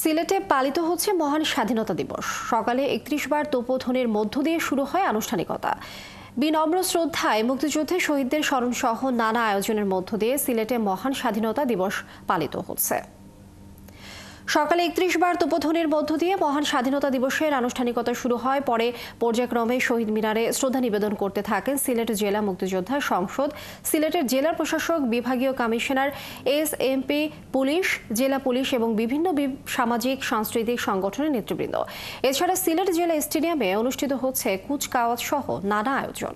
সিলেটে পালিত হচ্ছে মহান স্বাধীনতা দিবস। সকালে ৩১ বার তোপধ্বনির মধ্য দিয়ে শুরু হয় আনুষ্ঠানিকতা। বিনম্র শ্রদ্ধায় মুক্তিযুদ্ধের শহীদদের স্মরণ সহ নানা আয়োজনের মধ্য দিয়ে সিলেটে মহান স্বাধীনতা দিবস পালিত হচ্ছে। সকালে ৩১ বার তোপধ্বনির মধ্য দিয়ে মহান স্বাধীনতা দিবসের আনুষ্ঠানিকতা শুরু হয়। পরে পর্যায়ক্রমে শহীদ মিনারে শ্রদ্ধা নিবেদন করতে থাকেন সিলেট জেলা মুক্তিযোদ্ধা সংসদ, সিলেটের জেলা প্রশাসক, বিভাগীয় কমিশনার, এসএমপি, পুলিশ, জেলা পুলিশ এবং বিভিন্ন সামাজিক সাংস্কৃতিক সংগঠনের নেতৃবৃন্দ। এছাড়া সিলেট জেলা স্টেডিয়ামে অনুষ্ঠিত হচ্ছে কুচকাওয়াজ সহ নানা আয়োজন।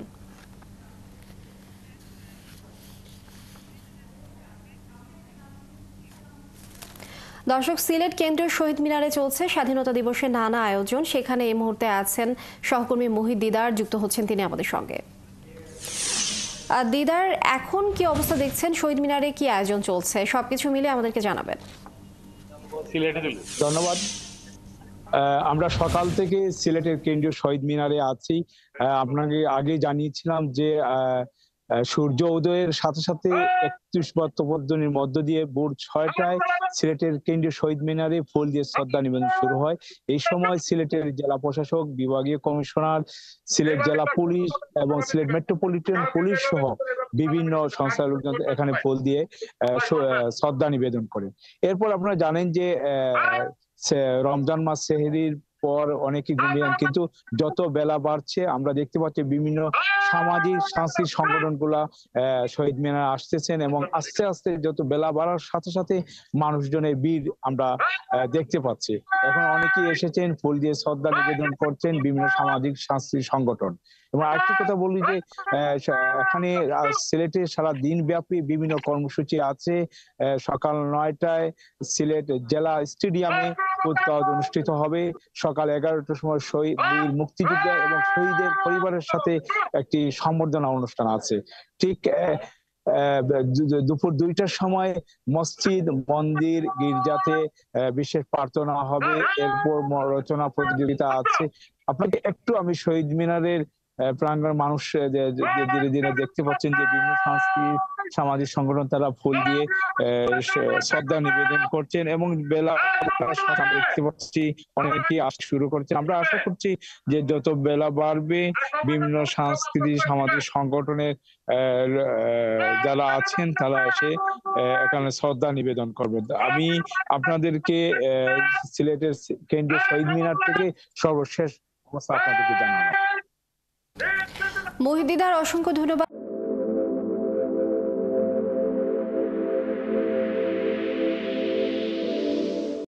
দর্শক, সিলেট কেন্দ্রীয় শহীদ মিনারে চলছে স্বাধীনতা দিবসের নানা আয়োজন। সেখানে এই মুহূর্তে আছেন সহকর্মী মুহিত দিদার, যুক্ত হচ্ছেন তিনি আমাদের সঙ্গে। দিদার, এখন কি অবস্থা দেখছেন? শহীদ মিনারে কি আয়োজন চলছে? সবকিছু মিলে আমাদেরকে জানাবেন। ধন্যবাদ। আমরা সকাল থেকে সিলেটের কেন্দ্রীয় শহীদ মিনারে আছি। আপনাকে আগে জানিয়েছিলাম যে সূর্য উদয়ের সাথে সাথে ৩১ বার তোপধ্বনির মধ্য দিয়ে ভোর ৬টায় সিলেটের কেন্দ্রীয় শহীদ মিনারে ফুল দিয়ে শ্রদ্ধা নিবেদন শুরু হয়। এই সময় সিলেটের জেলা প্রশাসক, বিভাগীয় কমিশনার, সিলেট জেলা পুলিশ এবং সিলেট মেট্রোপলিটন পুলিশ সহ বিভিন্ন সংস্থার লোকজন এখানে ফুল দিয়ে শ্রদ্ধা নিবেদন করেন। এরপর আপনারা জানেন যে রমজান মাস সেহরির পর অনেকে ঘুমিয়ে, কিন্তু যত বেলা বাড়ছে আমরা দেখতে পাচ্ছি বিভিন্ন সামাজিক সাংস্কৃতিক সংগঠনগুলা শহীদ মিনারে আসতেছেন এবং আস্তে আস্তে যত বেলা বাড়ার সাথে সাথে মানুষজনের ভিড় আমরা দেখতে পাচ্ছি। এখন অনেকেই এসেছেন, ফুল দিয়ে শ্রদ্ধা নিবেদন করছেন বিভিন্ন সামাজিক সাংস্কৃতিক সংগঠন। এবং আরেকটি কথা বলি যে এখানে সিলেটে সারা দিন ব্যাপী বিভিন্ন কর্মসূচি আছে। সকাল ৯টায় সিলেট জেলা স্টেডিয়ামে কুচকাওয়াজ অনুষ্ঠিত হবে। সকাল ১১টার সময় শহীদ মুক্তিযোদ্ধা এবং শহীদের পরিবারের সাথে একটি সম্বর্ধনা অনুষ্ঠান আছে। ঠিক দুপুর ২টার সময় মসজিদ, মন্দির, গির্জাতে বিশেষ প্রার্থনা হবে। এরপর রচনা প্রতিযোগিতা আছে। আপনাকে একটু আমি শহীদ মিনারের প্রাঙ্গণ মানুষ ধীরে ধীরে দেখতে পাচ্ছেন যে বিভিন্ন সাংস্কৃতিক সামাজিক সংগঠন তারা ফুল দিয়ে শ্রদ্ধা নিবেদন করছেন এবং বেলা দেখতে পাচ্ছি অনেকেই আসতে শুরু করছেন। আমরা আশা করছি যে যত বেলা বাড়বে বিভিন্ন সাংস্কৃতিক সামাজিক সংগঠনের যারা আছেন তারা এসে এখানে শ্রদ্ধা নিবেদন করবেন। আমি আপনাদেরকে সিলেটের কেন্দ্রীয় শহীদ মিনার থেকে সর্বশেষ অবস্থা আপনাদেরকে জানাবো। মুহিত দিদার, অসংখ্য ধন্যবাদ।